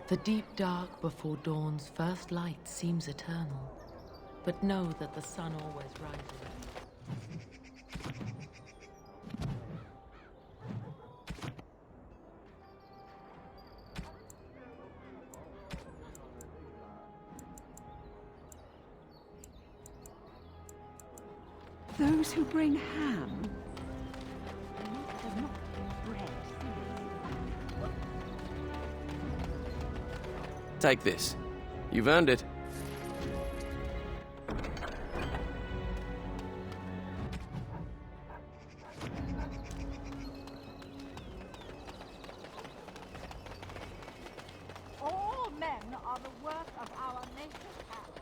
The deep dark before dawn's first light seems eternal, but know that the sun always rises. Those who bring ham. The meat does not bread. Take this. You've earned it. All men are the work of our nature's hand,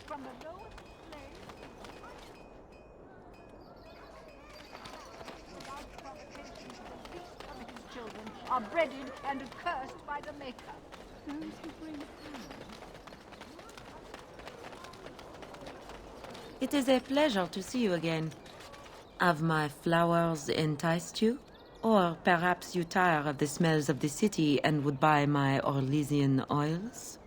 from the lowest slave to the highest. Without provocation, the least of his children are breaded and accursed by the Maker. Those who bring ham. It is a pleasure to see you again. Have my flowers enticed you? Or perhaps you tire of the smells of the city and would buy my Orlesian oils?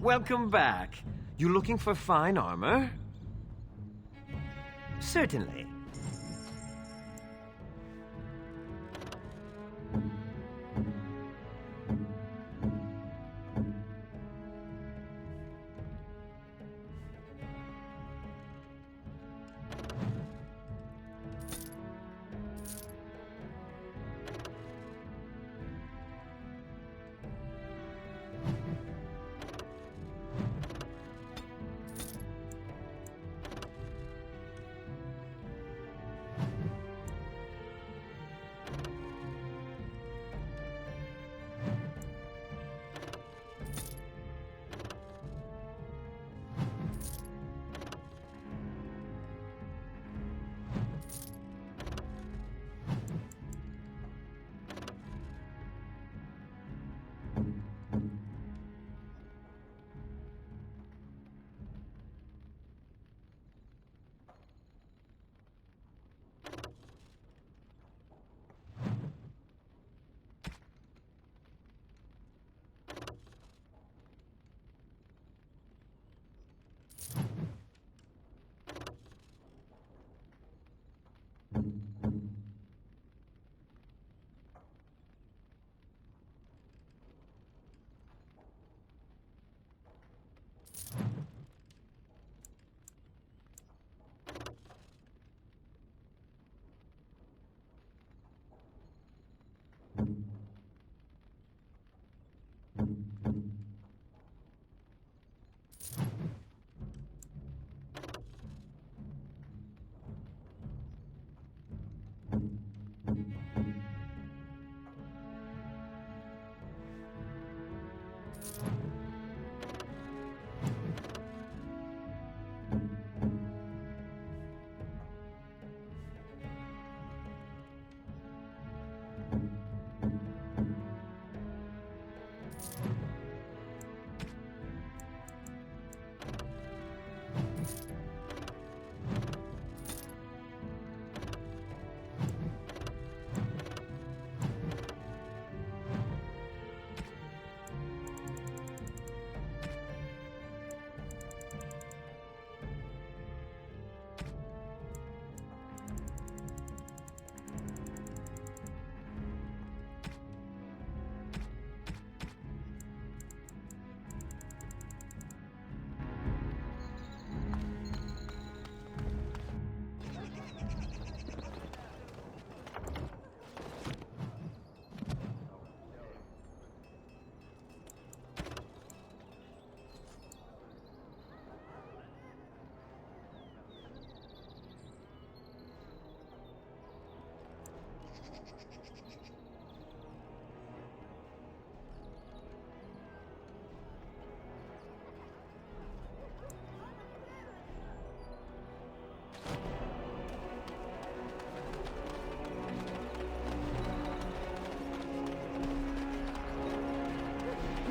Welcome back. You looking for fine armor? Certainly.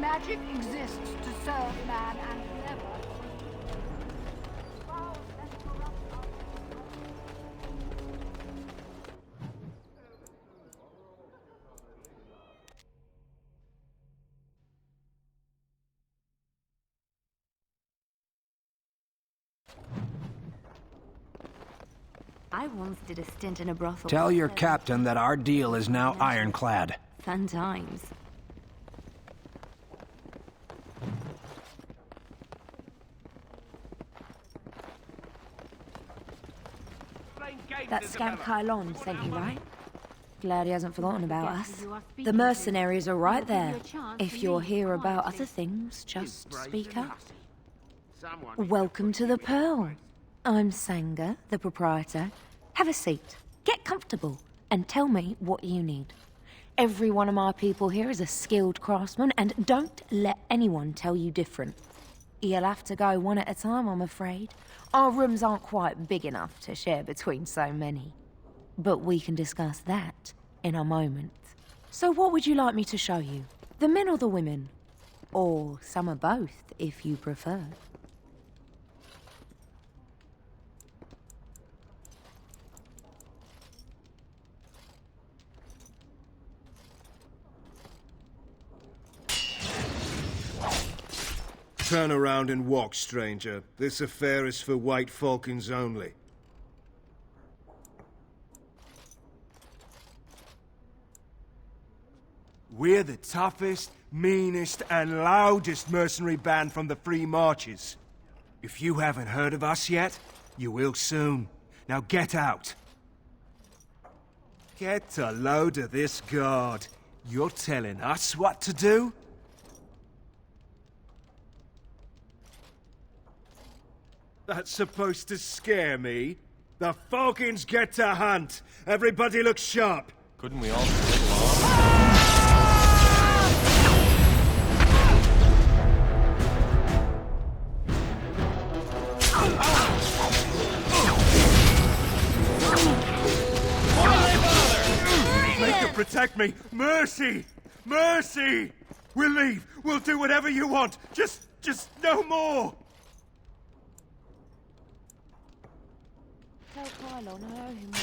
Magic exists to serve man and never. Powers that corrupt our I once did a stint in a brothel. Tell your captain that our deal is now ironclad. Fun times. That scamp Kylon sent you, right? Glad he hasn't forgotten about us. The mercenaries are right there. If you're here about other things, just speak up. Welcome to the Pearl. I'm Sanga, the proprietor. Have a seat, get comfortable, and tell me what you need. Every one of my people here is a skilled craftsman, and don't let anyone tell you different. You'll have to go one at a time, I'm afraid. Our rooms aren't quite big enough to share between so many. But we can discuss that in a moment. So what would you like me to show you? The men or the women? Or some of both, if you prefer. Turn around and walk, stranger. This affair is for White Falcons only. We're the toughest, meanest, and loudest mercenary band from the Free Marches. If you haven't heard of us yet, you will soon. Now get out. Get a load of this guard. You're telling us what to do? That's supposed to scare me? The Falcons get to hunt! Everybody look sharp! Couldn't we all just live along? Make them protect me! Mercy! Mercy! We'll leave! We'll do whatever you want! Just no more! Tell Kylon I owe him one.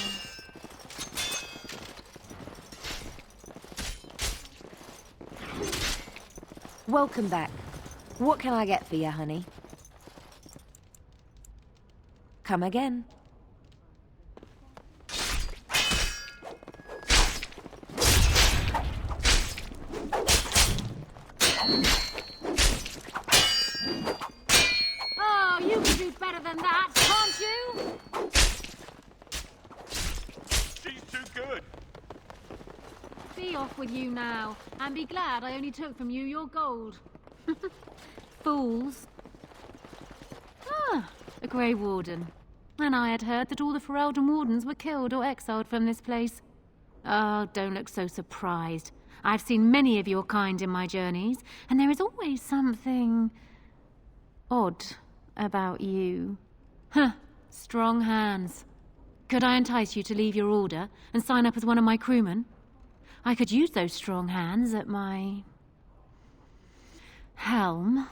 Welcome back. What can I get for you, honey? Come again. Oh, you can do better than that, can't you? She's too good. Be off with you now, and be glad I only took from you your gold. Fools. Ah, a Grey Warden. And I had heard that all the Ferelden Wardens were killed or exiled from this place. Oh, don't look so surprised. I've seen many of your kind in my journeys, and there is always something odd about you. Huh, strong hands. Could I entice you to leave your order and sign up as one of my crewmen? I could use those strong hands at my helm.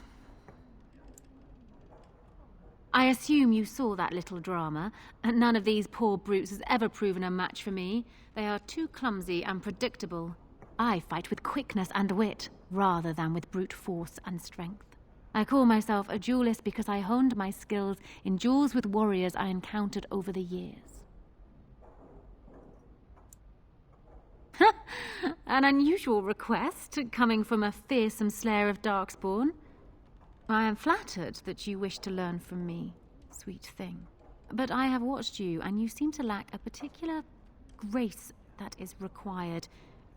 I assume you saw that little drama, and none of these poor brutes has ever proven a match for me. They are too clumsy and predictable. I fight with quickness and wit, rather than with brute force and strength. I call myself a duelist because I honed my skills in duels with warriors I encountered over the years. An unusual request, coming from a fearsome slayer of Darkspawn. I am flattered that you wish to learn from me, sweet thing. But I have watched you, and you seem to lack a particular grace that is required.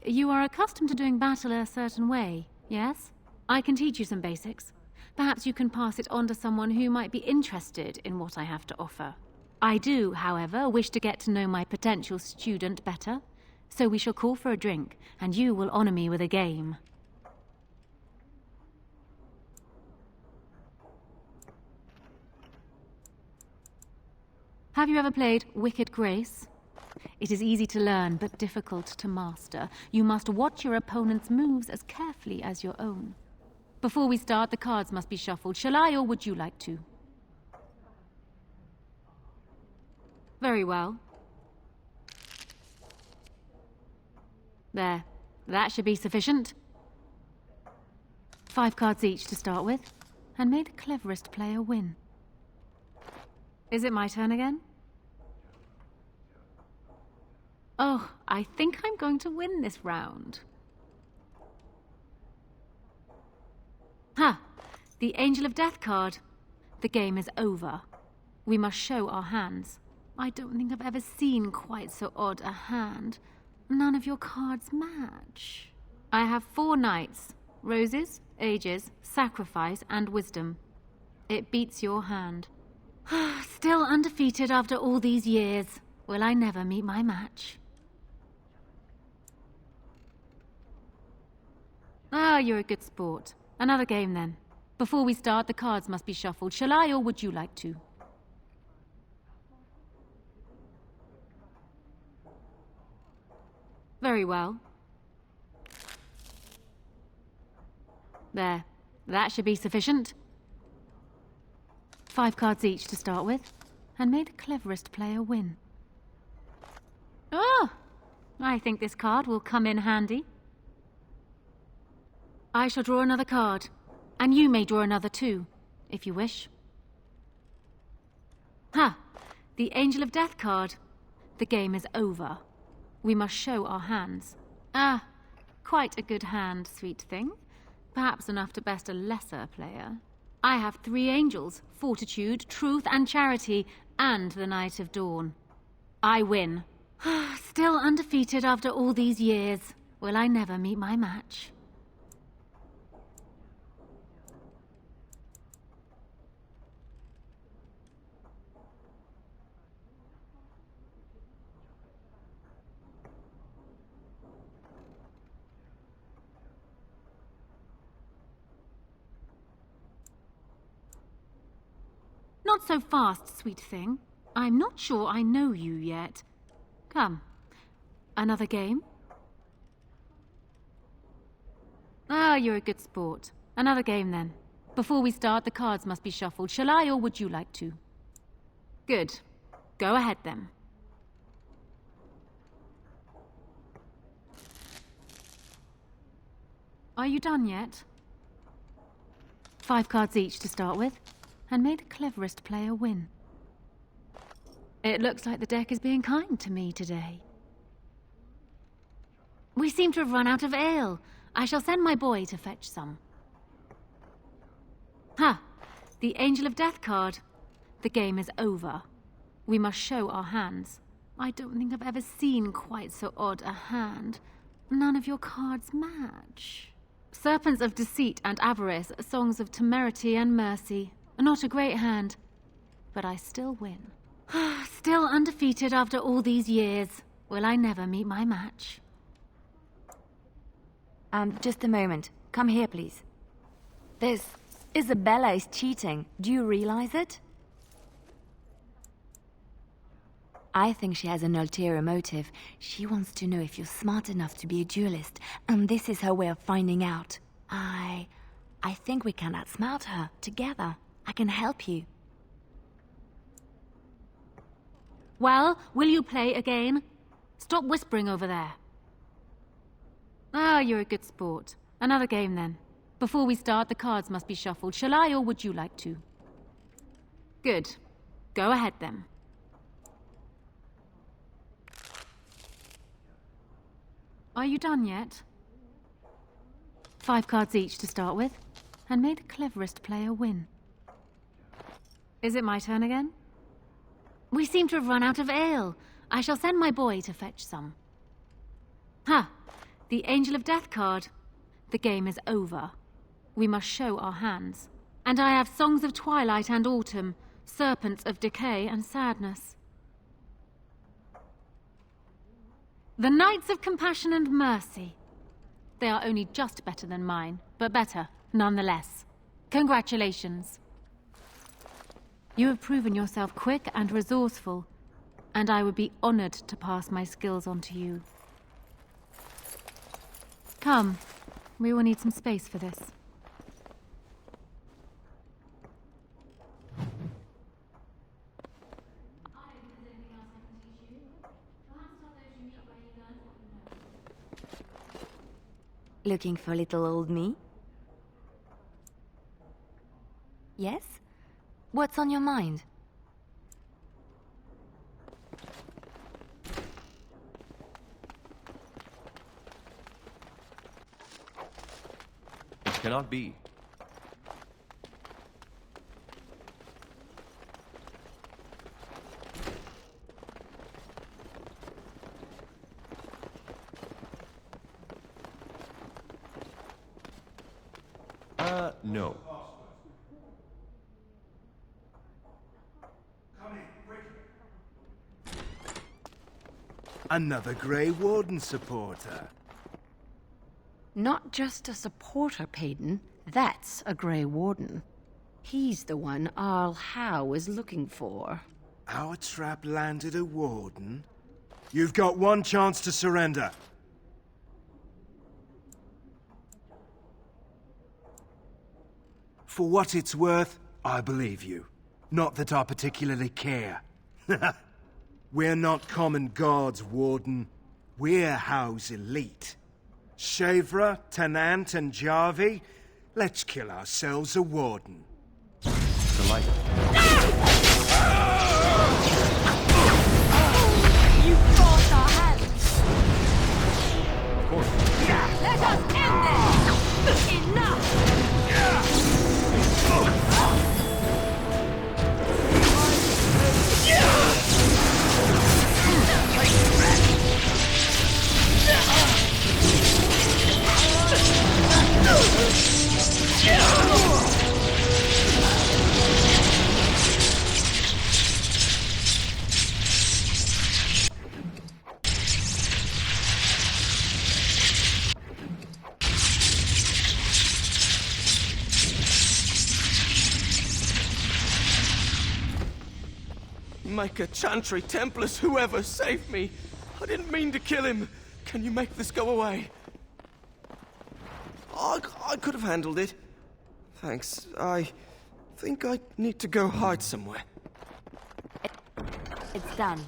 You are accustomed to doing battle a certain way, yes? I can teach you some basics. Perhaps you can pass it on to someone who might be interested in what I have to offer. I do, however, wish to get to know my potential student better. So we shall call for a drink, and you will honor me with a game. Have you ever played Wicked Grace? It is easy to learn, but difficult to master. You must watch your opponent's moves as carefully as your own. Before we start, the cards must be shuffled. Shall I, or would you like to? Very well. There. That should be sufficient. 5 cards each to start with, and may the cleverest player win. Is it my turn again? Oh, I think I'm going to win this round. Ha! The Angel of Death card. The game is over. We must show our hands. I don't think I've ever seen quite so odd a hand. None of your cards match. I have 4 knights. Roses, ages, sacrifice, and wisdom. It beats your hand. Still undefeated after all these years. Will I never meet my match? Ah, you're a good sport. Another game then. Before we start, the cards must be shuffled. Shall I, or would you like to? Very well. There. That should be sufficient. 5 cards each to start with, and may the cleverest player win. Oh! I think this card will come in handy. I shall draw another card, and you may draw another too, if you wish. Ha! The Angel of Death card. The game is over. We must show our hands. Ah, quite a good hand, sweet thing. Perhaps enough to best a lesser player. I have 3 angels, fortitude, truth, and charity, and the Night of Dawn. I win. Still undefeated after all these years. Will I never meet my match? Not so fast, sweet thing. I'm not sure I know you yet. Come. Another game? Ah, you're a good sport. Another game then. Before we start, the cards must be shuffled. Shall I, or would you like to? Good. Go ahead then. Are you done yet? 5 cards each to start with, and may the cleverest player win. It looks like the deck is being kind to me today. We seem to have run out of ale. I shall send my boy to fetch some. Ha! The Angel of Death card. The game is over. We must show our hands. I don't think I've ever seen quite so odd a hand. None of your cards match. Serpents of Deceit and Avarice, Songs of Temerity and Mercy. Not a great hand, but I still win. Still undefeated after all these years. Will I never meet my match? Just a moment. Come here, please. This Isabella is cheating. Do you realize it? I think she has an ulterior motive. She wants to know if you're smart enough to be a duelist, and this is her way of finding out. I think we can outsmart her together. I can help you. Well, will you play again? Stop whispering over there. Ah, you're a good sport. Another game then. Before we start, the cards must be shuffled. Shall I, or would you like to? Good. Go ahead then. Are you done yet? 5 cards each to start with, and may the cleverest player win. Is it my turn again? We seem to have run out of ale. I shall send my boy to fetch some. Ha! The Angel of Death card. The game is over. We must show our hands. And I have Songs of Twilight and Autumn, Serpents of Decay and Sadness. The Knights of Compassion and Mercy. They are only just better than mine, but better nonetheless. Congratulations. You have proven yourself quick and resourceful, and I would be honored to pass my skills on to you. Come, we will need some space for this. Looking for little old me? Yes? What's on your mind? It cannot be. No. Another Grey Warden supporter. Not just a supporter, Payton. That's a Grey Warden. He's the one Arl Howe is looking for. Our trap landed a Warden? You've got one chance to surrender. For what it's worth, I believe you. Not that I particularly care. We're not common guards, Warden. We're Howe's elite. Shavra, Tenant, and Jarvie, let's kill ourselves a Warden. Delighted. You forced our hands! Of course. Let us end this! Enough! Make a Chantry Templars, whoever, save me! I didn't mean to kill him! Can you make this go away? I could have handled it. Thanks. I think I need to go hide somewhere. It's done.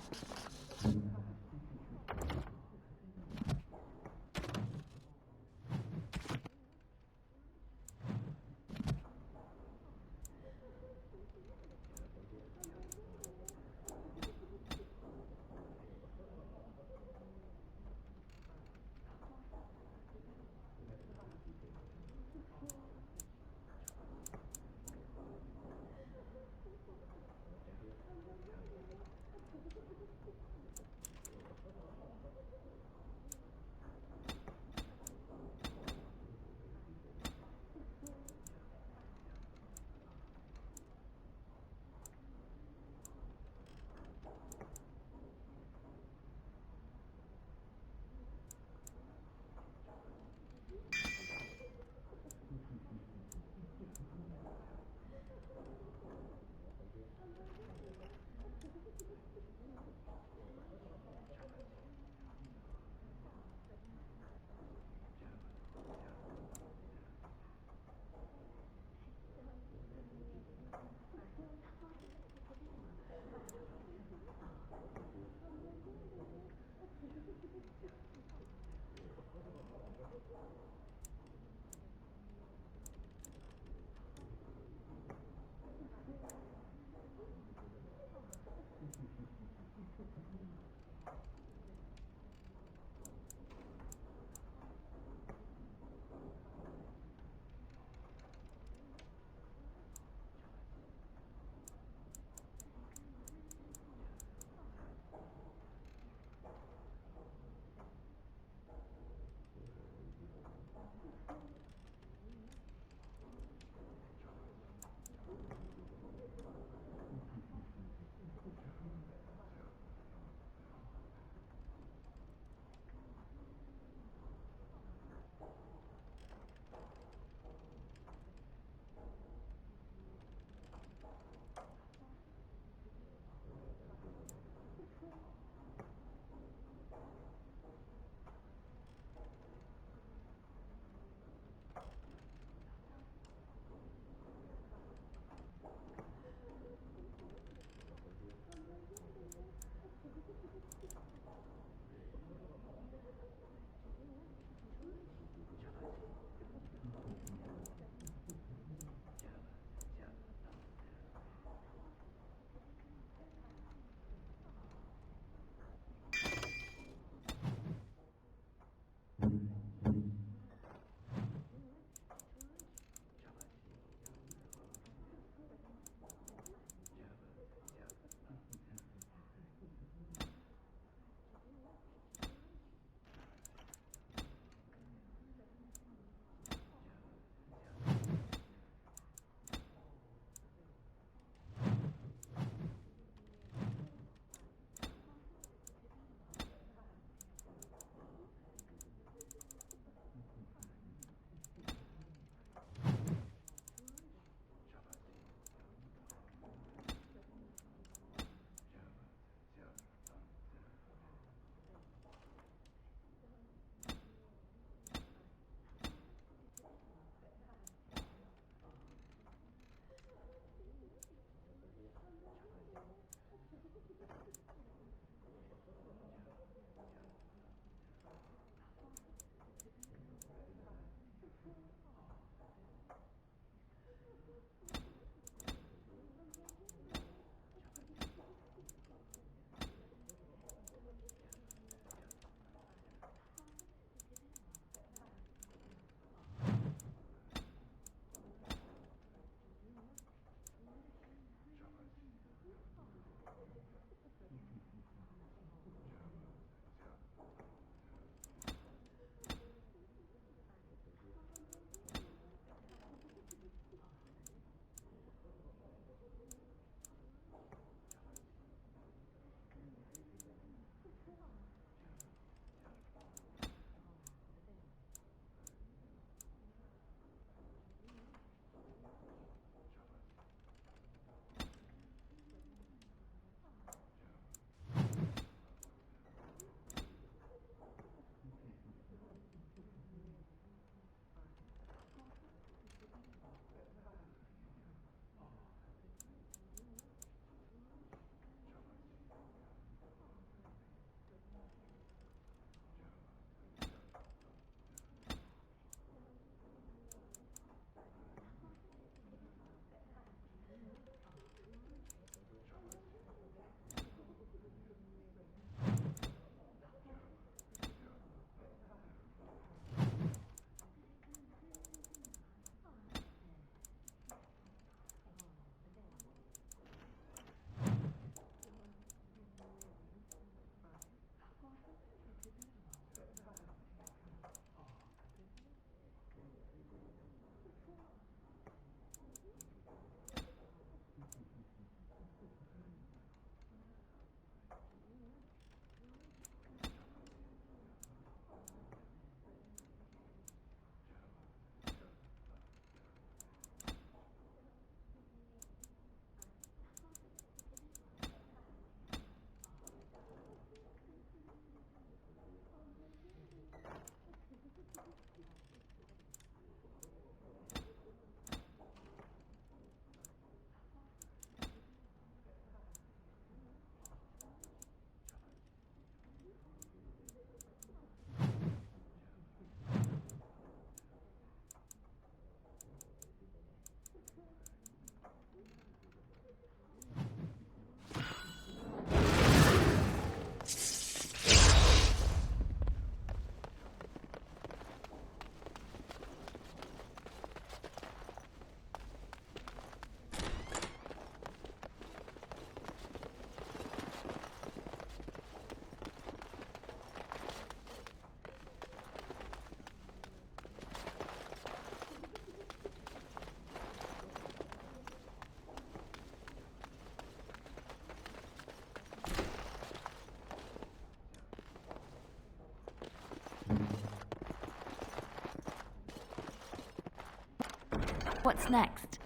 What's next?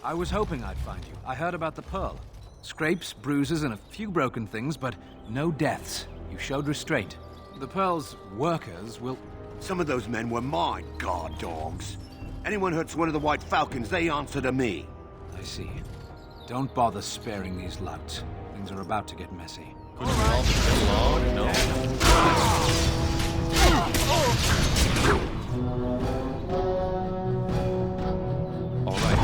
I was hoping I'd find you. I heard about the Pearl. Scrapes, bruises, and a few broken things, but no deaths. You showed restraint. The Pearl's workers will... Some of those men were my guard dogs. Anyone hurts one of the White Falcons, they answer to me. I see. Don't bother sparing these louts. Things are about to get messy. Couldn't we all just get along? No. All right.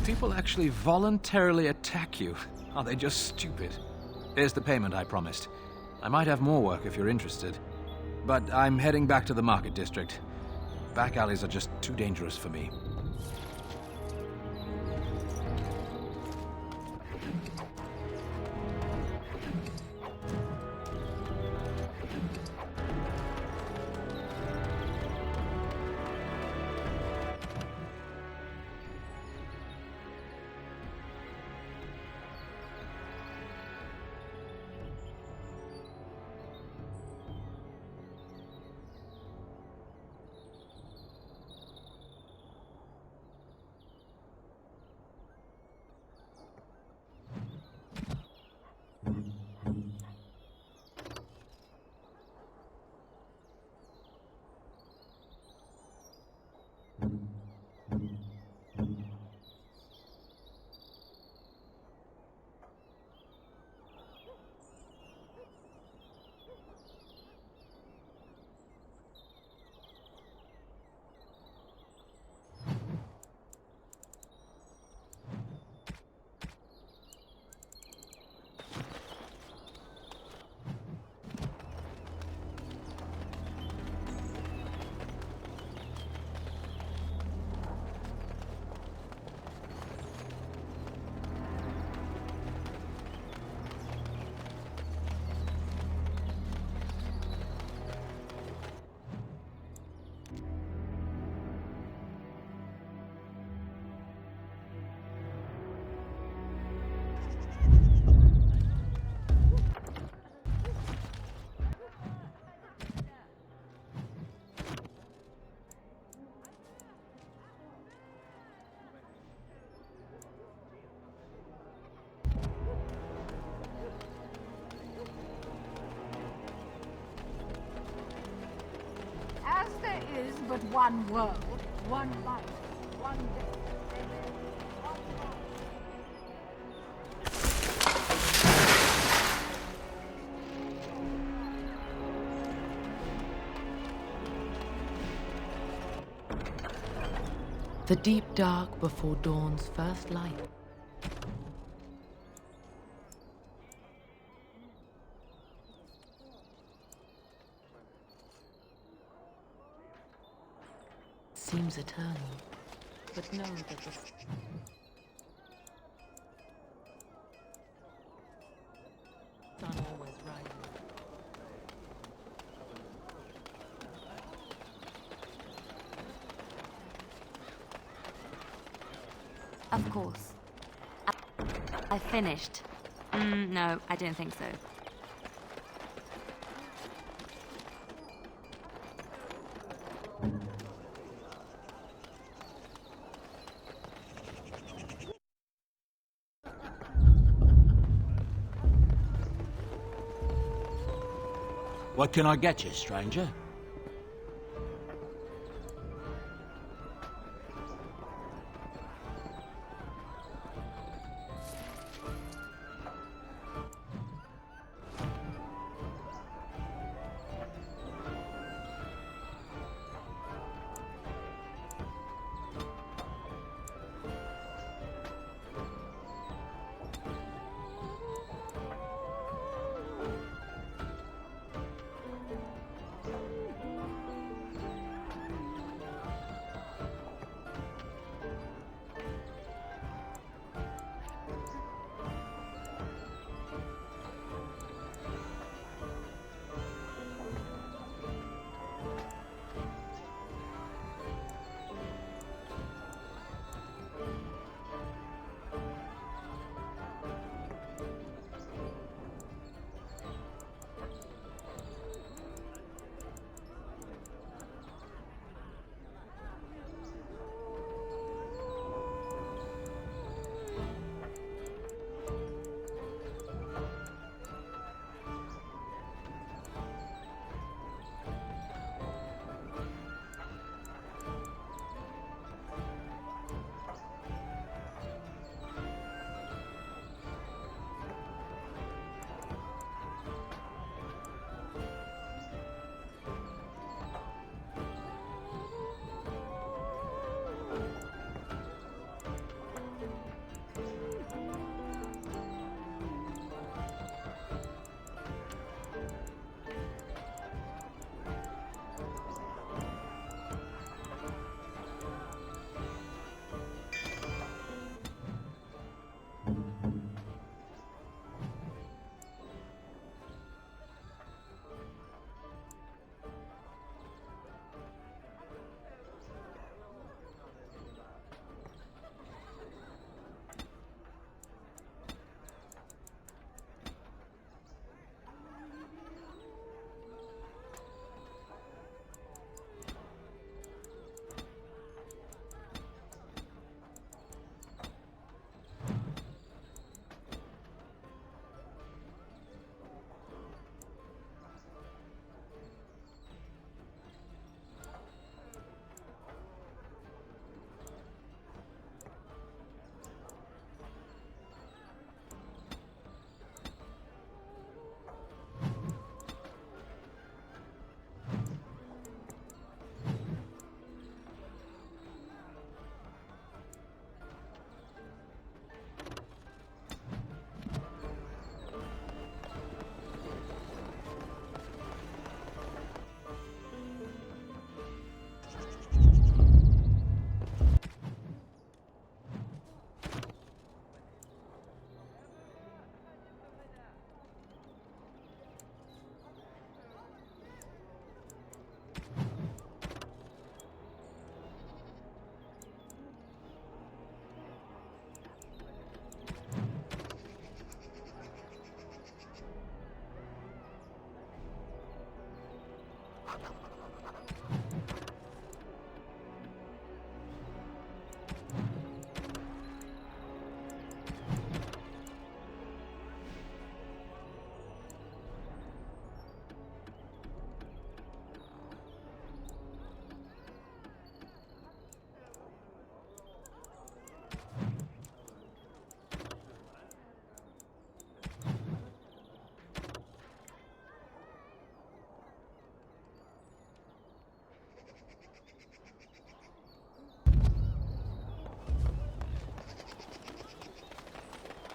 People actually voluntarily attack you. Are they just stupid? Here's the payment I promised. I might have more work if you're interested. But I'm heading back to the market district. Back alleys are just too dangerous for me. Is but one world, one life, one day. The deep dark before dawn's first light. Seems eternal, but know that the sun always rises. Of course. I finished. No, I don't think so. What can I get you, stranger?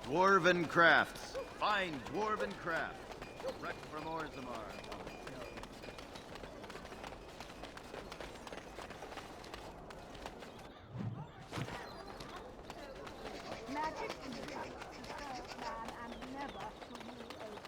Dwarven crafts. Fine dwarven crafts. Direct from Orzammar. Magic is to serve man and never to rule over.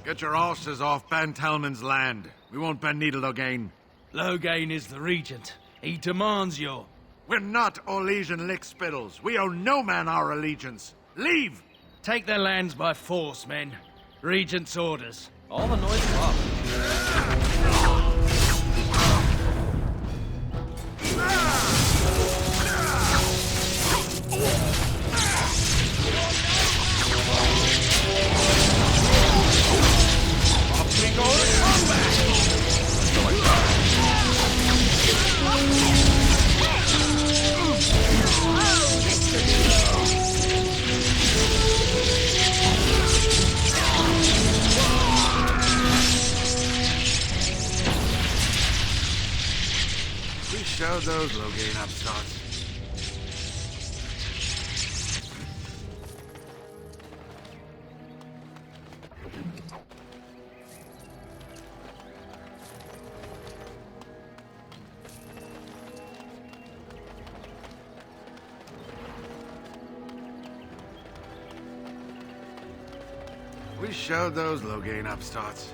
Get your horses off Ben Talman's land. We won't bend needle again. Loghain is the regent. He demands your... We're not Orlesian lickspittles. We owe no man our allegiance. Leave! Take their lands by force, men. Regent's orders. All the noise stopped. We showed those Loghain upstarts. We showed those Loghain upstarts.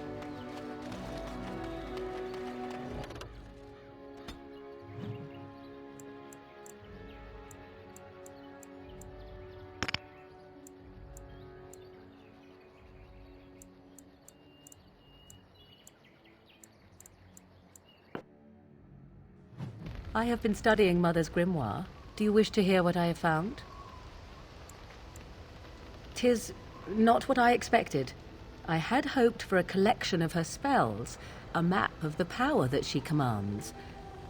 I have been studying Mother's grimoire. Do you wish to hear what I have found? 'Tis not what I expected. I had hoped for a collection of her spells, a map of the power that she commands.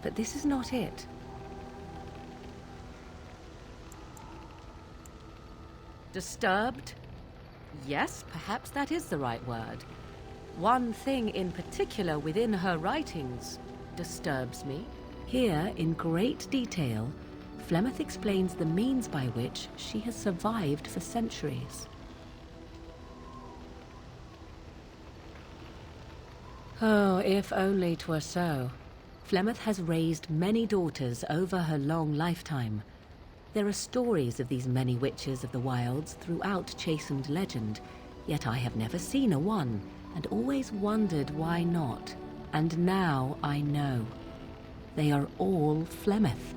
But this is not it. Disturbed? Yes, perhaps that is the right word. One thing in particular within her writings disturbs me. Here, in great detail, Flemeth explains the means by which she has survived for centuries. Oh, if only 'twere so. Flemeth has raised many daughters over her long lifetime. There are stories of these many witches of the wilds throughout chastened legend, yet I have never seen a one, and always wondered why not. And now I know. They are all Flemeth.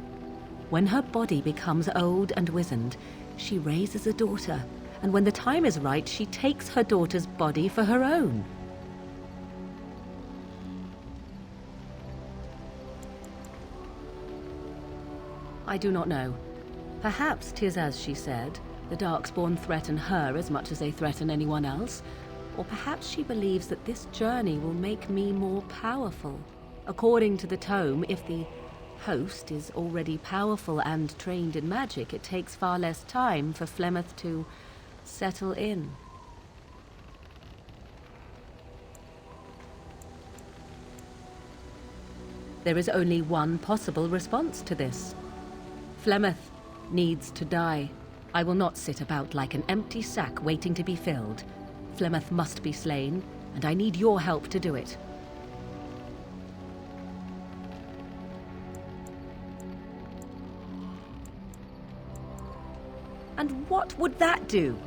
When her body becomes old and wizened, she raises a daughter, and when the time is right, she takes her daughter's body for her own. I do not know. Perhaps 'tis as she said, the Darkspawn threaten her as much as they threaten anyone else. Or perhaps she believes that this journey will make me more powerful. According to the tome, if the host is already powerful and trained in magic, it takes far less time for Flemeth to settle in. There is only one possible response to this. Flemeth needs to die. I will not sit about like an empty sack waiting to be filled. Flemeth must be slain, and I need your help to do it. And what would that do?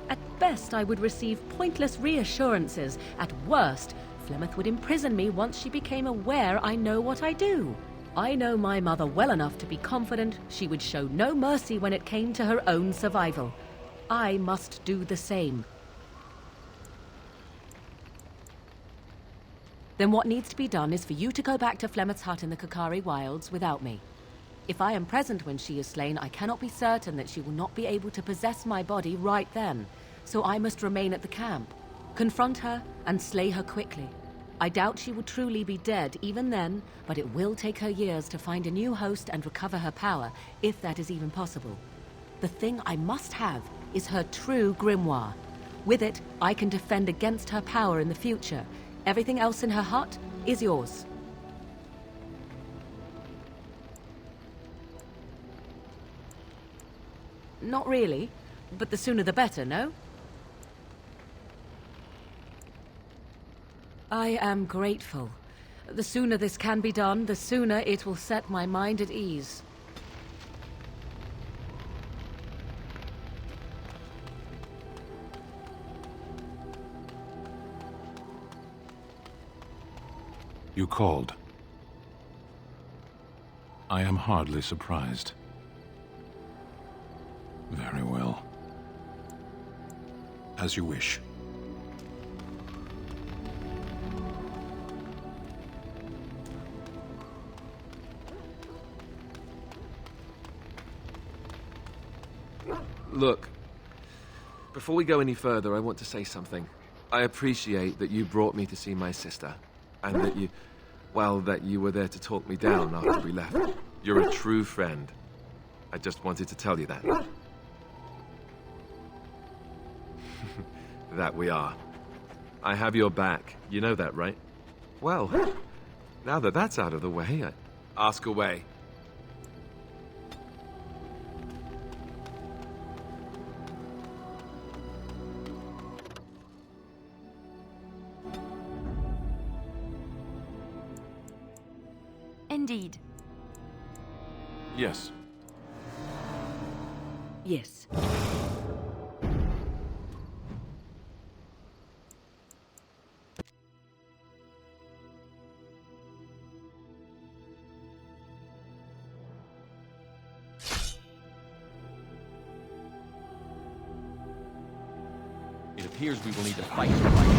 At best, I would receive pointless reassurances. At worst, Flemeth would imprison me once she became aware I know what I do. I know my mother well enough to be confident she would show no mercy when it came to her own survival. I must do the same. Then what needs to be done is for you to go back to Flemeth's hut in the Kakari Wilds without me. If I am present when she is slain, I cannot be certain that she will not be able to possess my body right then. So I must remain at the camp, confront her, and slay her quickly. I doubt she will truly be dead even then, but it will take her years to find a new host and recover her power, if that is even possible. The thing I must have is her true grimoire. With it, I can defend against her power in the future. Everything else in her hut is yours. Not really, but the sooner the better, no? I am grateful. The sooner this can be done, the sooner it will set my mind at ease. You called. I am hardly surprised. Very well. As you wish. Look, before we go any further, I want to say something. I appreciate that you brought me to see my sister, and that you were there to talk me down after we left. You're a true friend. I just wanted to tell you that. That we are. I have your back. You know that, right? Well, now that that's out of the way, ask away. Indeed. Yes. Yes. It appears we will need to fight the right.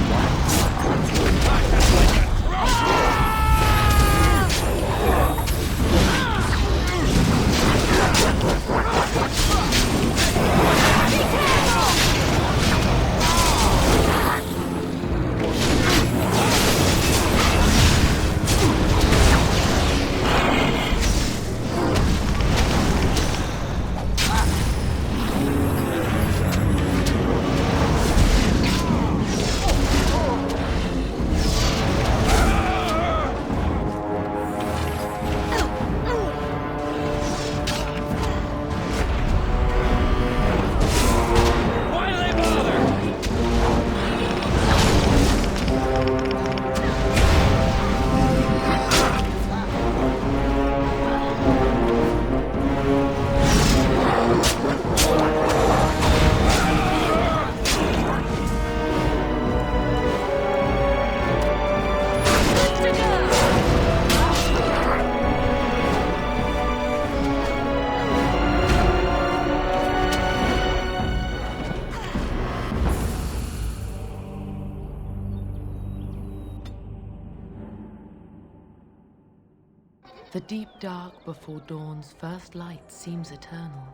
The deep dark before dawn's first light seems eternal,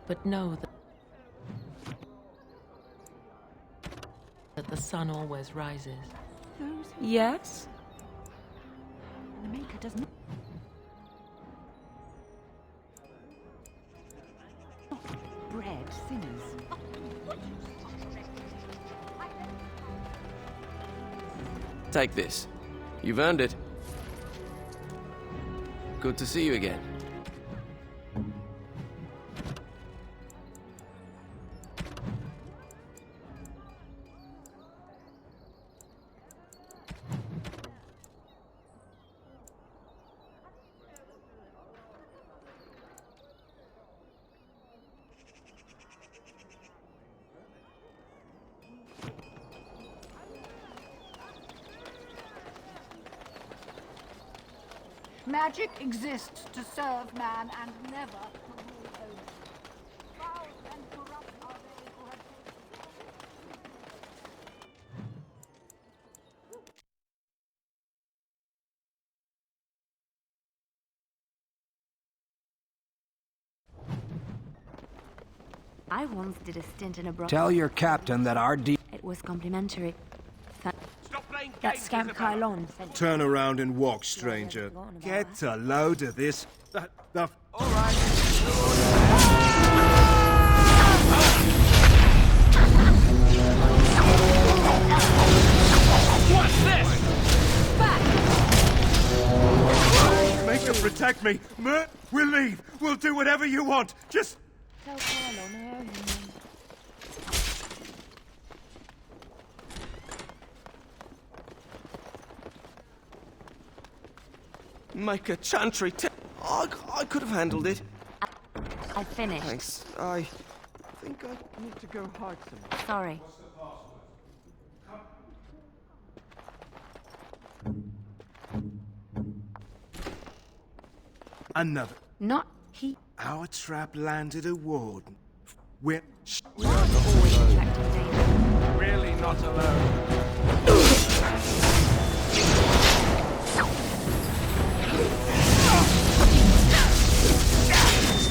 but know that the sun always rises. Yes? The Maker does not. Bread sinners. Take this. You've earned it. Good to see you again. Magic exists to serve man and never to rule over. Foul and corrupt are they who have I once did a stint in a brothel. Tell your captain that our It was complimentary. That scamp Kylon sent. Turn around and walk, stranger. Get a load of this. What's this? Make her protect me. We'll leave. We'll do whatever you want. Just... Tell Kylon her human. Make a chantry. I could have handled it. I finished. Thanks. I think I need to go hide some. Sorry. Another. Not he. Our trap landed a warden. We're... We are not alone. Really not alone.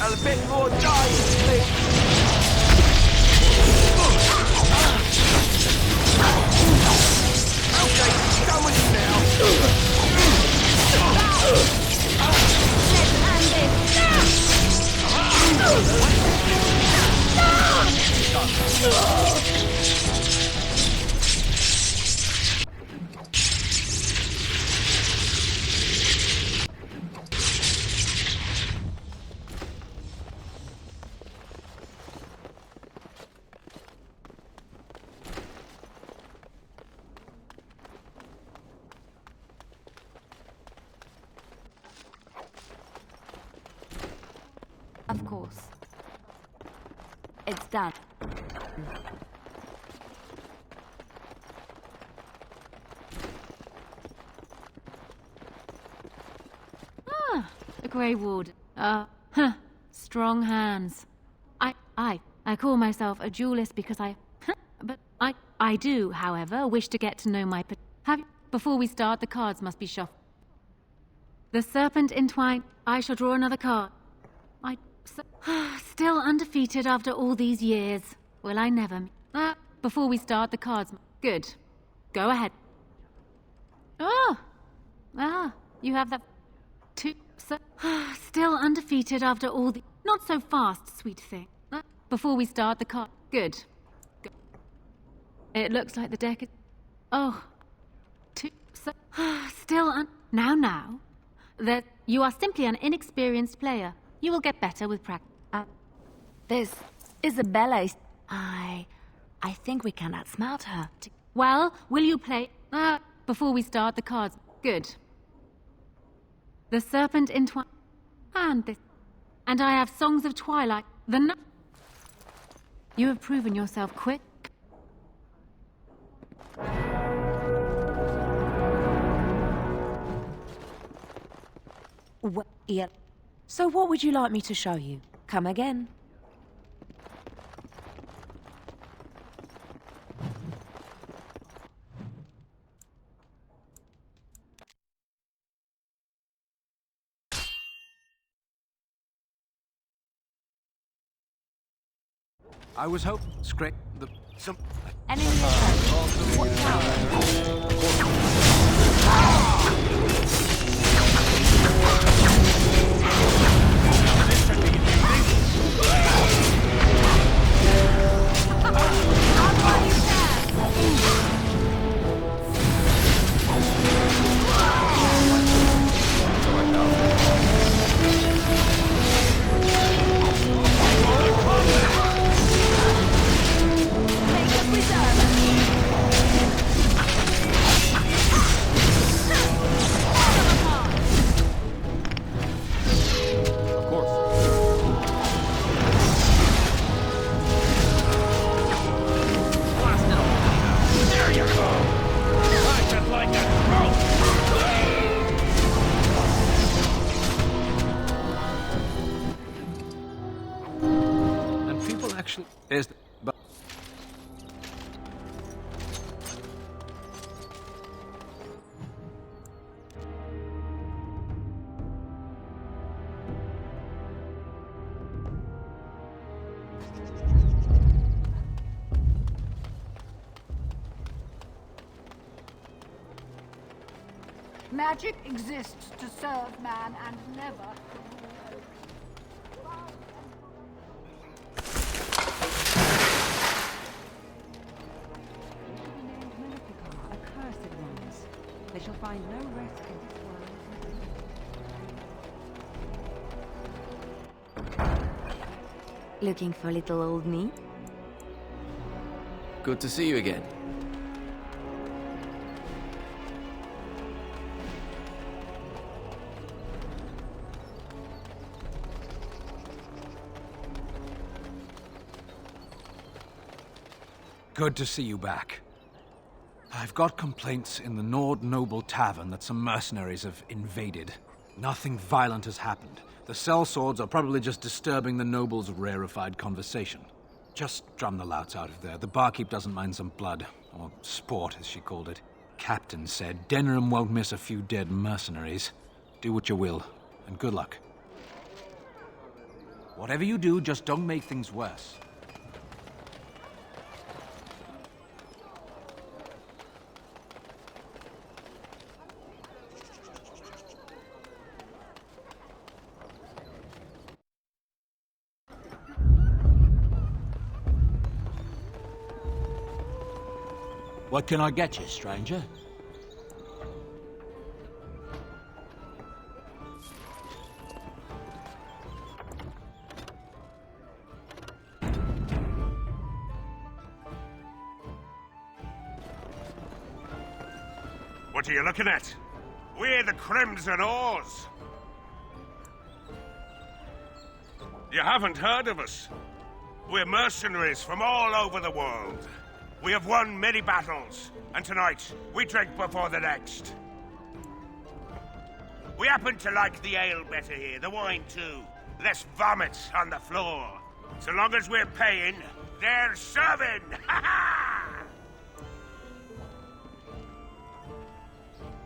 A bit more dying, please. Okay, done with you now. Let's end this. Of course. It's done. Ah, the Grey Ward. Strong hands. I call myself a duelist because but I do, however, wish to get to know my before we start, the cards must be shuffled. The serpent entwined. I shall draw another card. Still undefeated after all these years. Will I never... before we start, the cards... Good. Go ahead. You have that... Still undefeated after all the... Not so fast, sweet thing. Before we start, the card... Good. Go. It looks like the deck is... Still Now. That you are simply an inexperienced player. You will get better with practice. This Isabella is... I think we can outsmart her. Well, will you play... before we start, the cards... Good. The serpent entwined... And this... And I have Songs of Twilight. You have proven yourself quick. Yeah. So what would you like me to show you? Come again. I was hoping... Scrape the... Some... Enemy attack. Watch out. There's the... But... Magic exists to serve man and never to rule over. They shall find no rest in this world. Looking for little old me? Good to see you again. Good to see you back. I've got complaints in the Nord Noble Tavern that some mercenaries have invaded. Nothing violent has happened. The sellswords are probably just disturbing the nobles' rarefied conversation. Just drum the louts out of there. The barkeep doesn't mind some blood. Or sport, as she called it. Captain said Denham won't miss a few dead mercenaries. Do what you will, and good luck. Whatever you do, just don't make things worse. What can I get you, stranger? What are you looking at? We're the Crimson Oars. You haven't heard of us. We're mercenaries from all over the world. We have won many battles, and tonight we drink before the next. We happen to like the ale better here, the wine too. Less vomit on the floor. So long as we're paying, they're serving! Ha ha!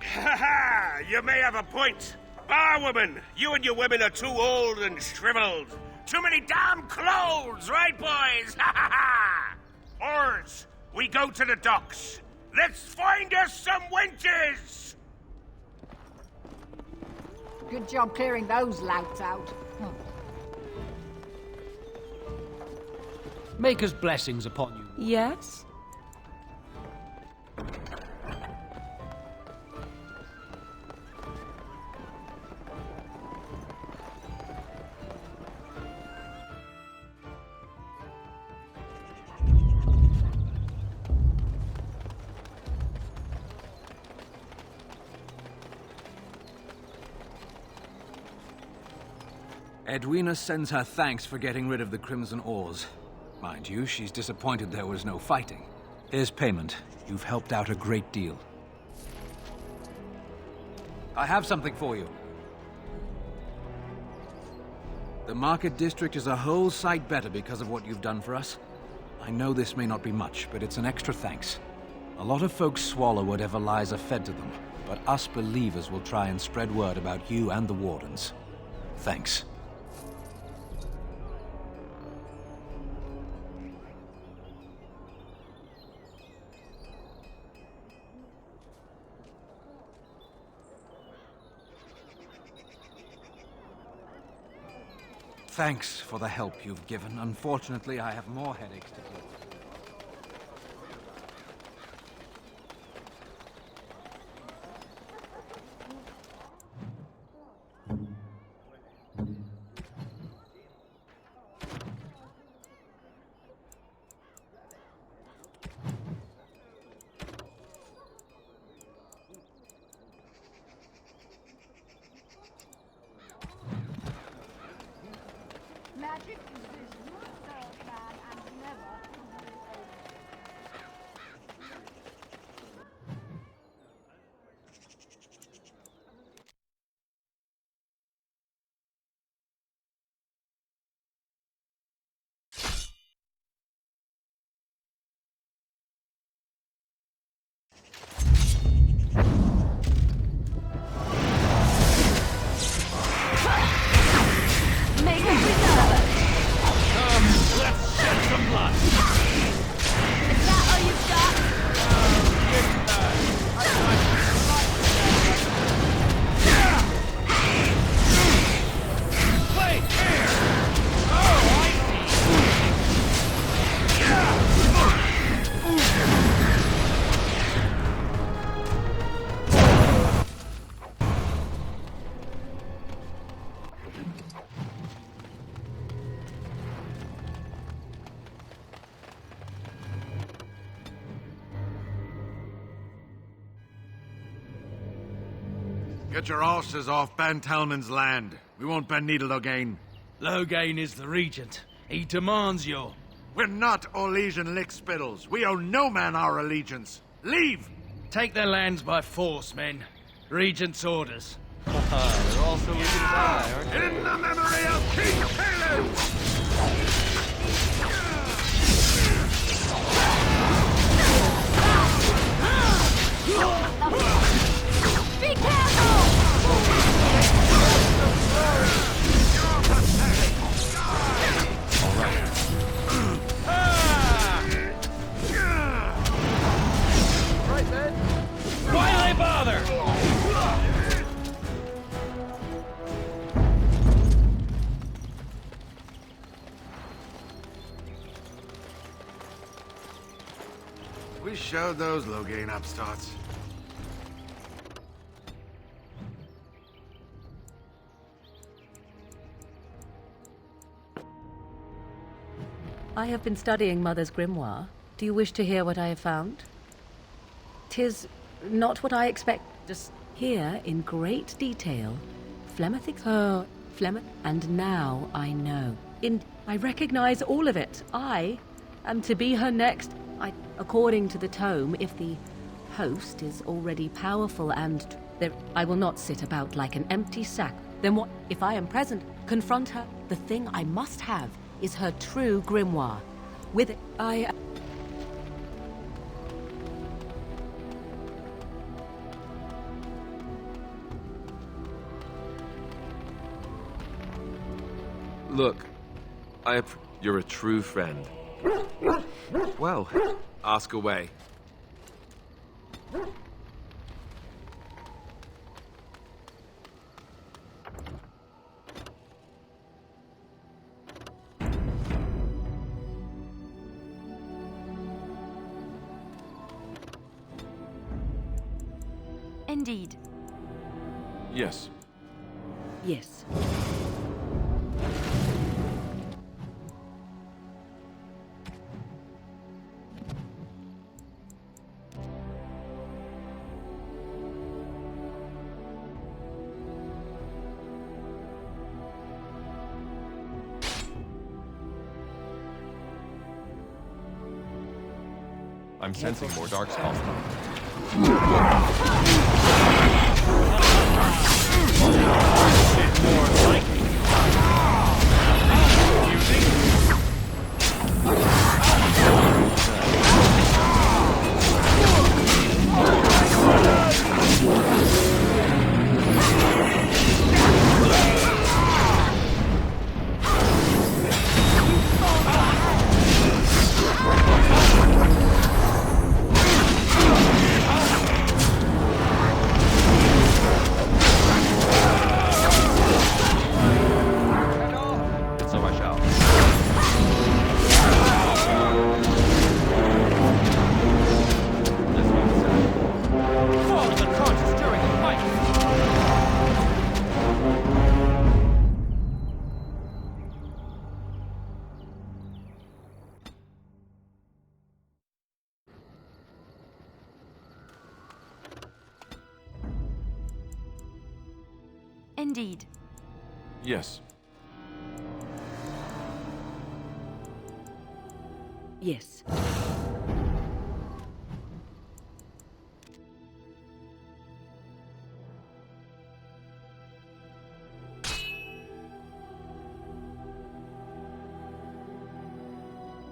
Ha ha! You may have a point. Barwoman, you and your women are too old and shriveled. Too many damn clothes, right, boys? Ha ha ha! Oars, we go to the docks. Let's find us some wenches! Good job clearing those louts out. Maker's blessings upon you. Yes? Edwina sends her thanks for getting rid of the Crimson Oars. Mind you, she's disappointed there was no fighting. Here's payment. You've helped out a great deal. I have something for you. The Market District is a whole sight better because of what you've done for us. I know this may not be much, but it's an extra thanks. A lot of folks swallow whatever lies are fed to them, but us believers will try and spread word about you and the Wardens. Thanks. Thanks for the help you've given. Unfortunately, I have more headaches to deal with. Magic exists to serve man and never to rule over. Let's shed some blood. Is that all you've Wait, here! Oh, I Get your horses off Ben Talman's land. We won't bend needle again. Loghain is the regent. He demands your... We're not Orlesian lickspittles. We owe no man our allegiance. Leave! Take their lands by force, men. Regent's orders. They're all so easy to die, aren't they? In the memory of King Caleb! Be careful! Right, man? Why do they bother? We showed those low-gain upstarts. I have been studying Mother's grimoire. Do you wish to hear what I have found? 'Tis not what I expect. Just here, in great detail, Flemeth, and now I know. I recognize all of it. I am to be her next. According to the tome, if the host is already powerful and I will not sit about like an empty sack. Then what? If I am present, confront her. The thing I must have is her true grimoire. With it, Look, you're a true friend. Well, ask away. Indeed. Yes. Yes. I'm sensing more darkspawn. More likely. Indeed. Yes. Yes.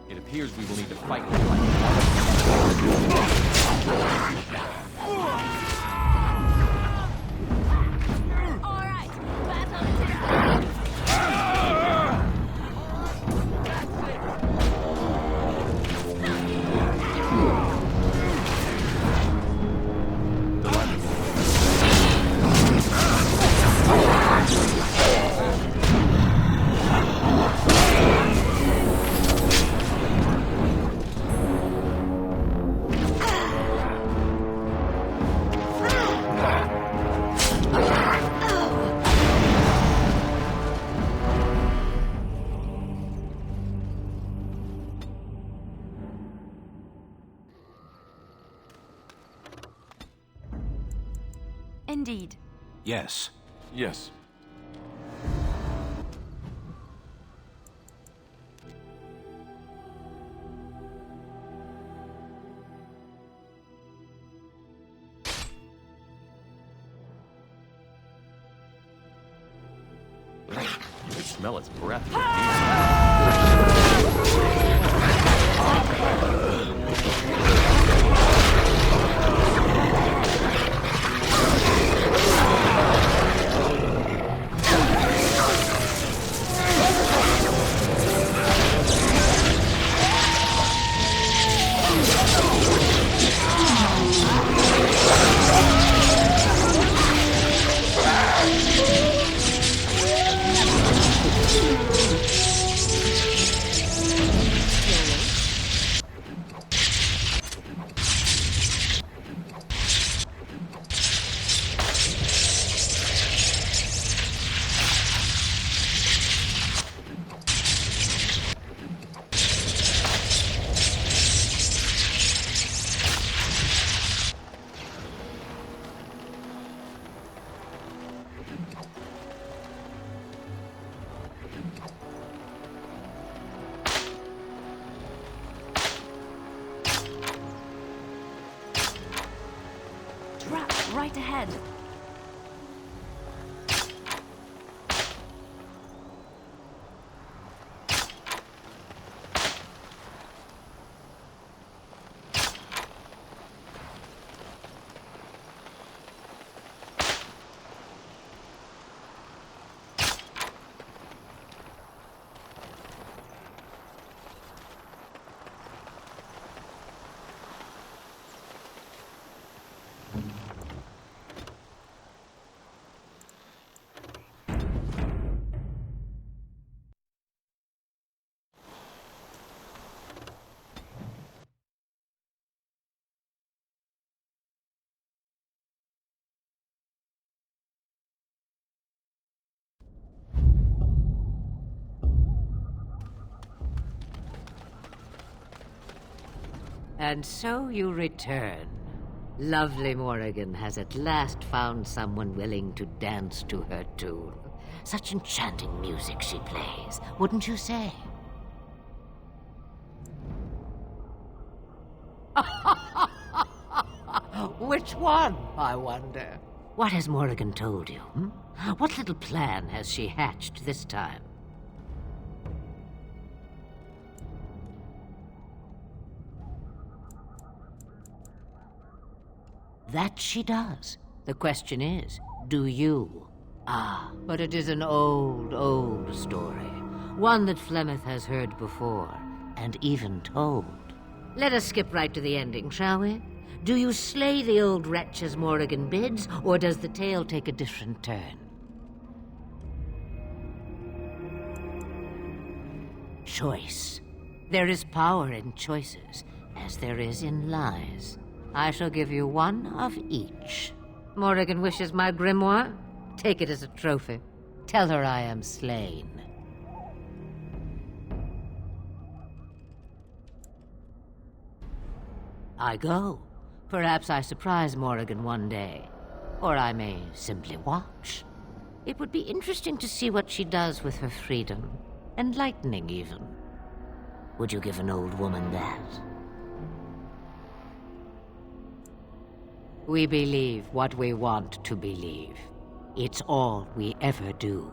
It appears we will need to fight. Indeed. Yes. Yes. smell its breath. Trap right ahead. And so you return. Lovely Morrigan has at last found someone willing to dance to her tune. Such enchanting music she plays, wouldn't you say? Which one, I wonder? What has Morrigan told you? What little plan has she hatched this time? That she does. The question is, do you? Ah, but it is an old, old story. One that Flemeth has heard before, and even told. Let us skip right to the ending, shall we? Do you slay the old wretch as Morrigan bids, or does the tale take a different turn? Choice. There is power in choices, as there is in lies. I shall give you one of each. Morrigan wishes my grimoire? Take it as a trophy. Tell her I am slain. I go. Perhaps I surprise Morrigan one day. Or I may simply watch. It would be interesting to see what she does with her freedom. Enlightening, even. Would you give an old woman that? We believe what we want to believe. It's all we ever do.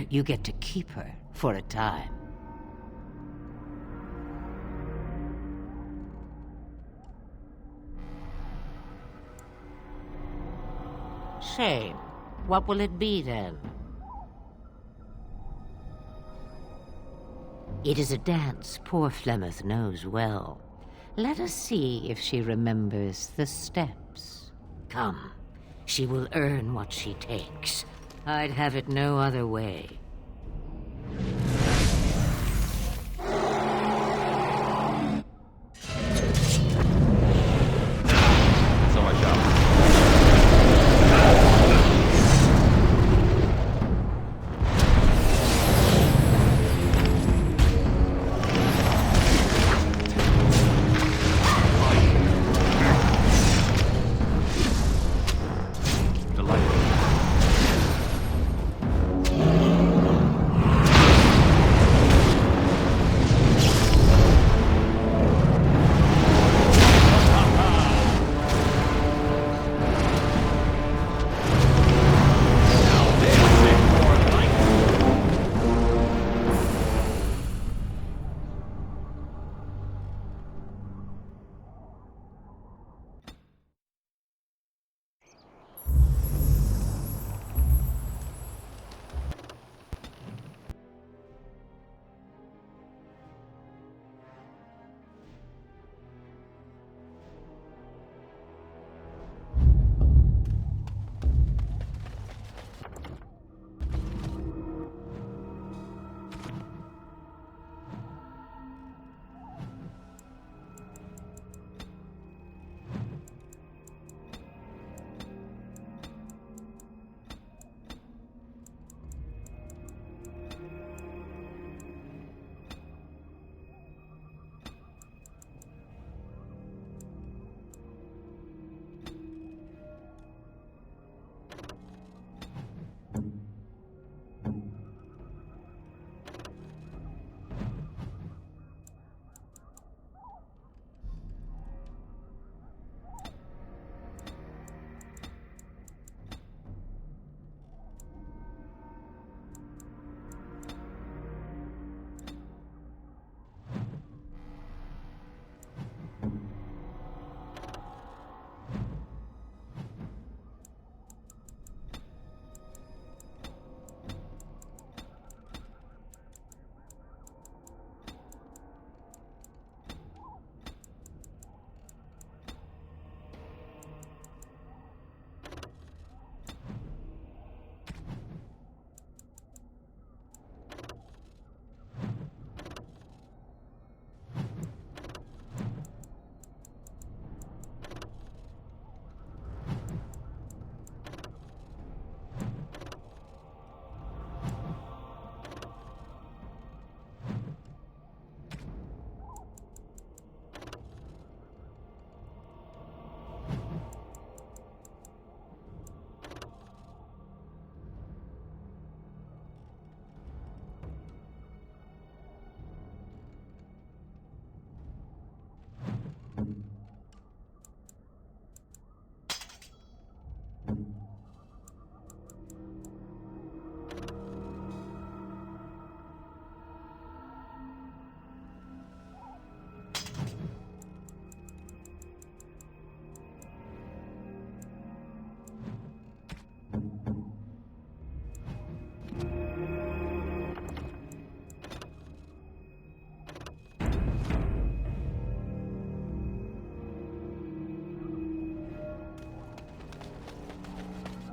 You get to keep her for a time. Shame. What will it be, then? It is a dance poor Flemeth knows well. Let us see if she remembers the steps. Come, she will earn what she takes. I'd have it no other way. So I shall.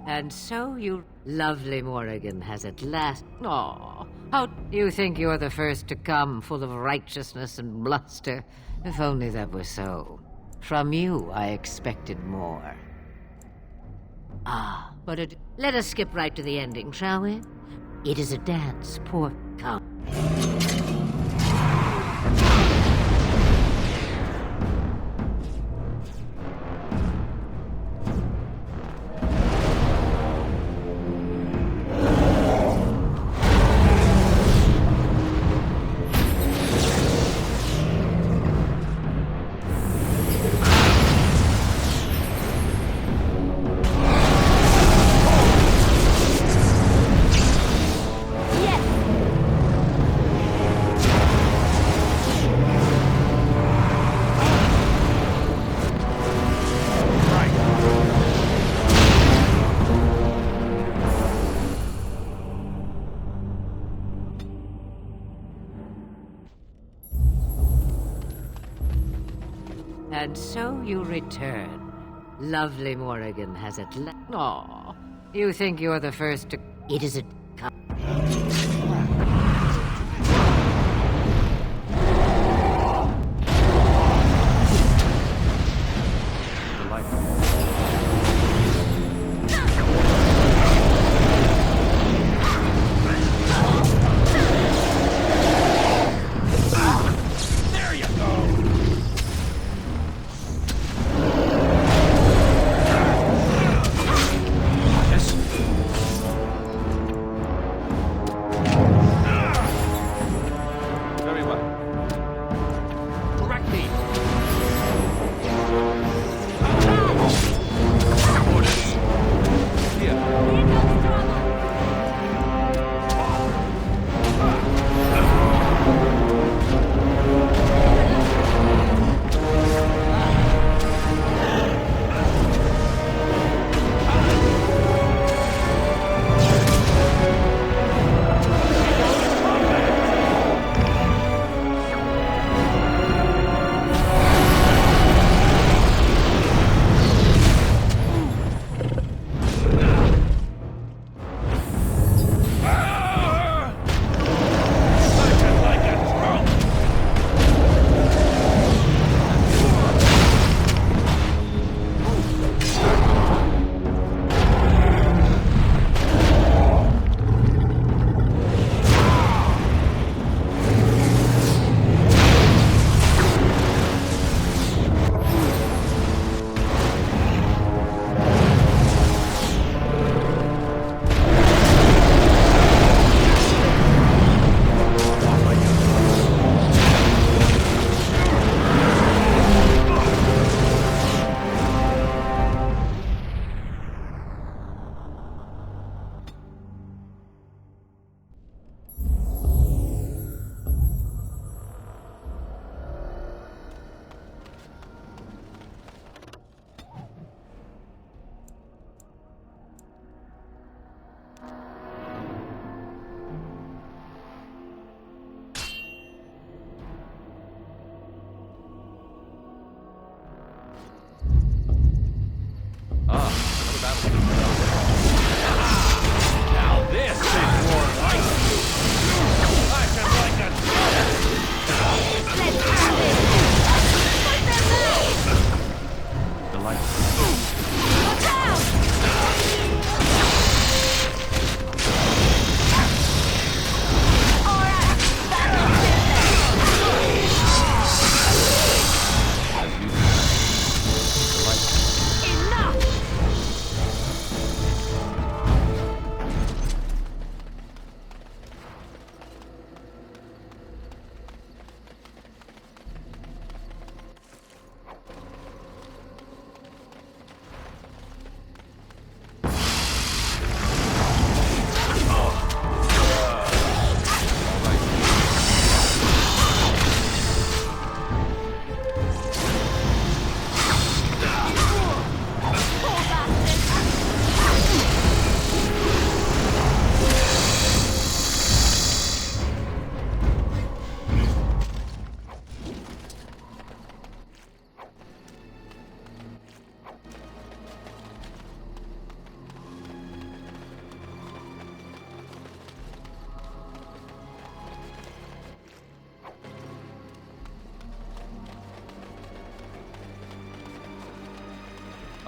And so you... Lovely Morrigan has at last... Aw, how... You think you're the first to come, full of righteousness and bluster. If only that were so. From you, I expected more. Ah, but it... Let us skip right to the ending, shall we? It is a dance, poor count. And so you return. Lovely Morrigan has at last... Aw, you think you're the first to... It is a...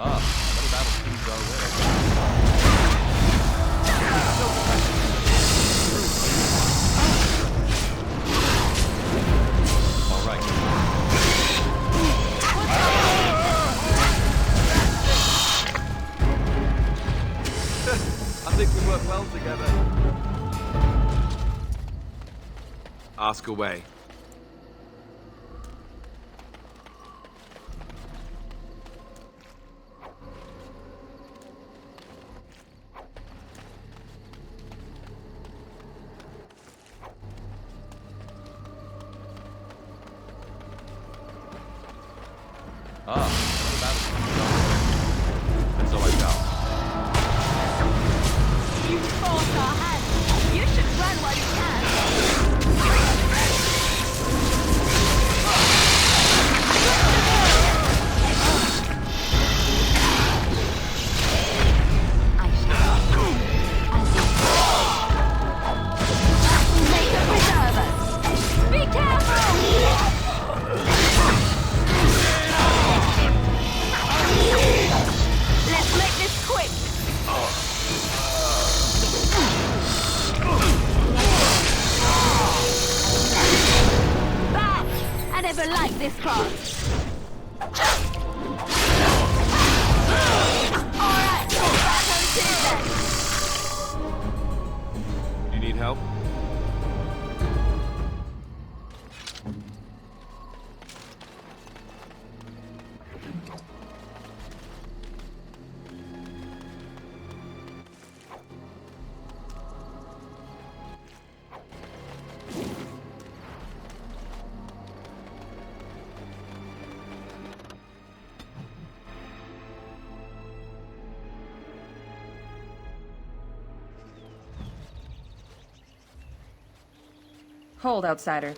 Ah, another battle seems our way. All right. I think we work well together. Ask away. Ah, another battle seems our way. And so I shall. You force our hand. You should run while you can. I shall. Make a preserve us. Be careful! Let's make this quick! Back! I never liked this cross. Alright, back on Tuesday. You need help? Hold, outsider.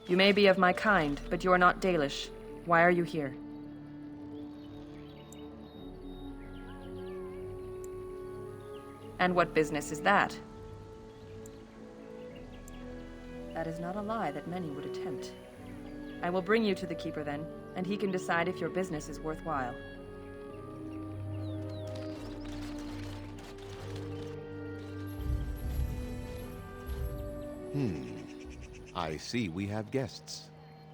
You may be of my kind, but you are not Dalish. Why are you here? And what business is that? That is not a lie that many would attempt. I will bring you to the Keeper then, and he can decide if your business is worthwhile. I see we have guests.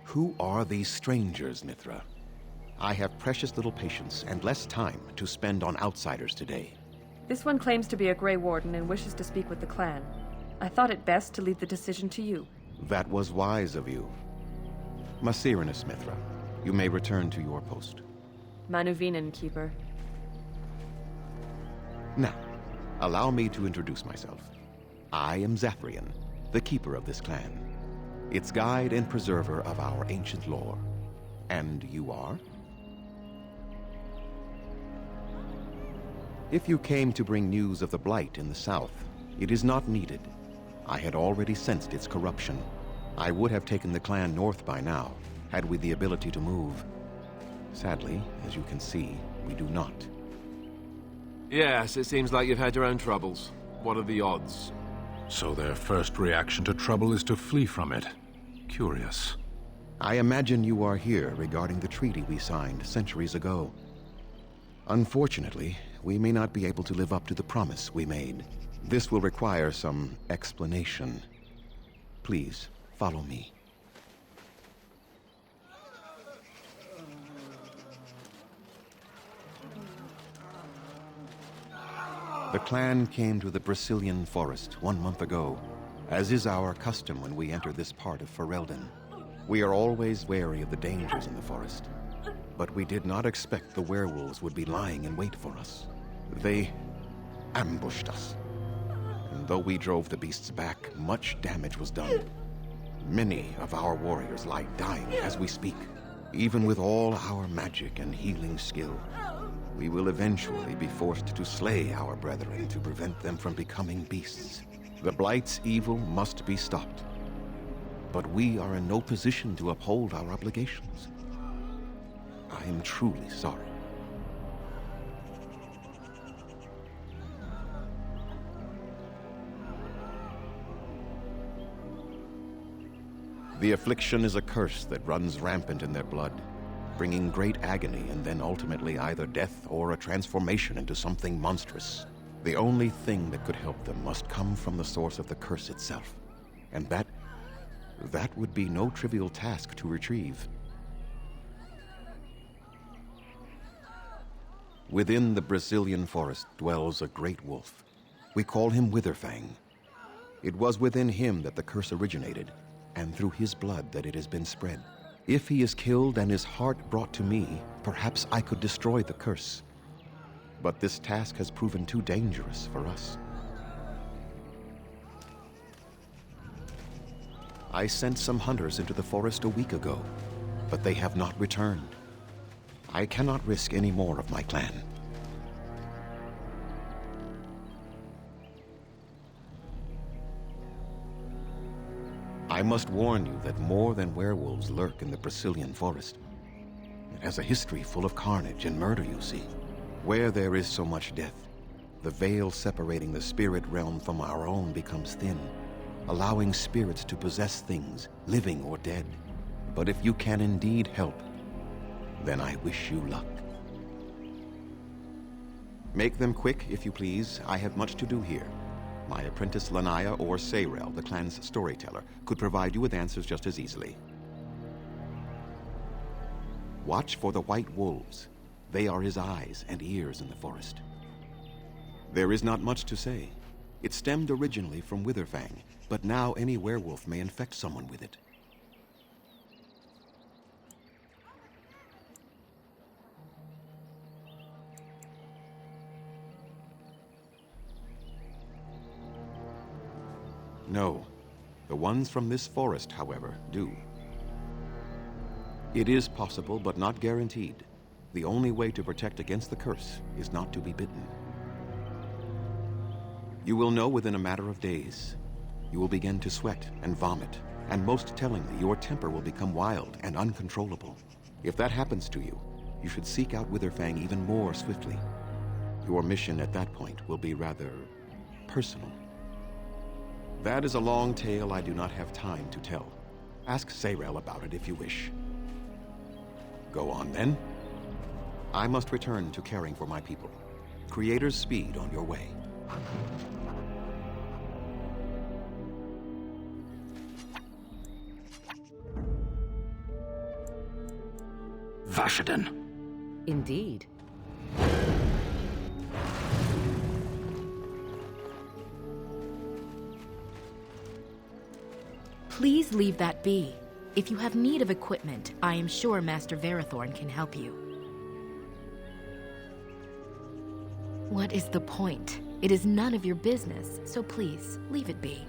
Who are these strangers, Mithra? I have precious little patience and less time to spend on outsiders today. This one claims to be a Grey Warden and wishes to speak with the clan. I thought it best to leave the decision to you. That was wise of you. Masirinus, Mithra, you may return to your post. Manuvinen, Keeper. Now, allow me to introduce myself. I am Zathrian, the keeper of this clan, its guide and preserver of our ancient lore. And you are? If you came to bring news of the Blight in the south, it is not needed. I had already sensed its corruption. I would have taken the clan north by now, had we the ability to move. Sadly, as you can see, we do not. Yes, it seems like you've had your own troubles. What are the odds? So their first reaction to trouble is to flee from it. Curious. I imagine you are here regarding the treaty we signed centuries ago. Unfortunately, we may not be able to live up to the promise we made. This will require some explanation. Please, follow me. The clan came to the Brazilian forest 1 month ago, as is our custom when we enter this part of Ferelden. We are always wary of the dangers in the forest, but we did not expect the werewolves would be lying in wait for us. They ambushed us. And though we drove the beasts back, much damage was done. Many of our warriors lie dying as we speak. Even with all our magic and healing skill, we will eventually be forced to slay our brethren to prevent them from becoming beasts. The Blight's evil must be stopped. But we are in no position to uphold our obligations. I am truly sorry. The affliction is a curse that runs rampant in their blood. bringing great agony and then ultimately either death or a transformation into something monstrous. The only thing that could help them must come from the source of the curse itself. And that would be no trivial task to retrieve. Within the Brazilian forest dwells a great wolf. We call him Witherfang. It was within him that the curse originated, and through his blood that it has been spread. If he is killed and his heart brought to me, perhaps I could destroy the curse. But this task has proven too dangerous for us. I sent some hunters into the forest a week ago, but they have not returned. I cannot risk any more of my clan. I must warn you that more than werewolves lurk in the Brazilian forest. It has a history full of carnage and murder, you see. Where there is so much death, the veil separating the spirit realm from our own becomes thin, allowing spirits to possess things, living or dead. But if you can indeed help, then I wish you luck. Make them quick, if you please. I have much to do here. My apprentice Lanaya or Sayrel, the clan's storyteller, could provide you with answers just as easily. Watch for the white wolves. They are his eyes and ears in the forest. There is not much to say. It stemmed originally from Witherfang, but now any werewolf may infect someone with it. No. The ones from this forest, however, do. It is possible, but not guaranteed. The only way to protect against the curse is not to be bitten. You will know within a matter of days. You will begin to sweat and vomit, and most tellingly, your temper will become wild and uncontrollable. If that happens to you, you should seek out Witherfang even more swiftly. Your mission at that point will be rather personal. That is a long tale I do not have time to tell. Ask Sayrel about it if you wish. Go on, then. I must return to caring for my people. Creator's speed on your way. Vashaden. Indeed. Please leave that be. If you have need of equipment, I am sure Master Verathorn can help you. What is the point? It is none of your business, so please, leave it be.